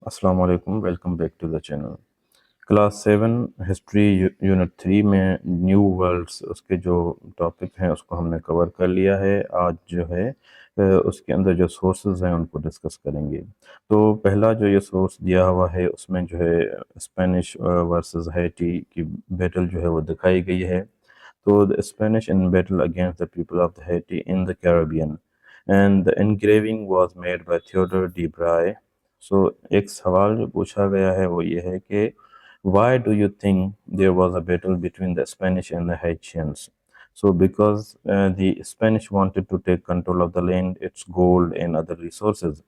अस्सलाम वालेकुम, welcome back to the channel. Class 7 history unit 3 में न्यू वर्ल्ड्स उसके जो टॉपिक हैं उसको हमने कवर कर लिया है। आज जो है उसके अंदर जो सोर्सेज हैं उनको डिस्कस करेंगे। तो पहला जो ये सोर्स दिया हुआ है उसमें जो है स्पेनिश वर्सेस हैटी की बैटल जो है वो दिखाई गई है। तो the Spanish in battle against the people of the Haiti in the Caribbean and the engraving was made by Theodore de Bry. So एक सवाल जो पूछा गया है वो ये है कि why do you think there was a battle between the Spanish and the Haitians? So because the Spanish wanted to take control of the land, its gold and other resources.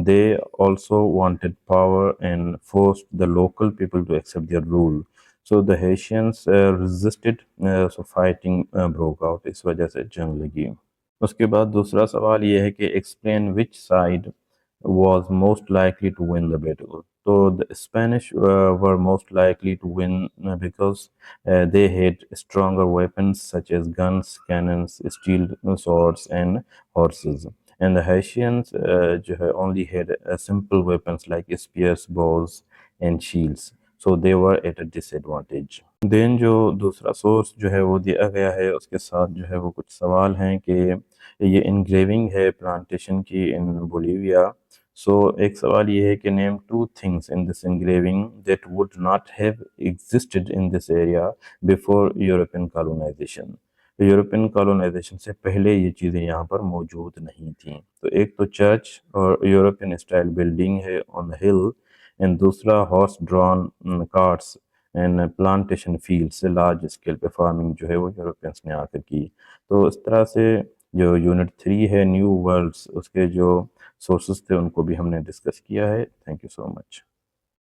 They also wanted power and forced the local people to accept their rule. So the Haitians resisted, so fighting broke out. इस वजह से जंग लगी। उसके बाद दूसरा सवाल ये है कि explain which side was most likely to win the battle. So the Spanish were most likely to win because they had stronger weapons such as guns, cannons, steel swords, and horses. And the Haitians जो है only had simple weapons like spears, bows, and shields. So they were at a disadvantage. Then जो दूसरा source जो है वो दिया गया है उसके साथ जो है वो कुछ सवाल हैं कि ये इनग्रेविंग है प्लांटेशन की इन बोलीविया। सो एक सवाल ये है कि name two things in this engraving that would not have existed in this area before European colonisation. European colonisation से पहले ये चीज़ें यहाँ पर मौजूद नहीं थी। तो एक तो चर्च और यूरोपियन स्टाइल बिल्डिंग है ऑन द हिल, एंड दूसरा horse drawn carts and plantation field से लार्ज स्केल पे फार्मिंग जो है वो यूरोपियंस ने आकर की। तो इस तरह से जो यूनिट 3 है न्यू वर्ल्ड्स उसके जो सोर्सेज थे उनको भी हमने डिस्कस किया है। Thank you so much.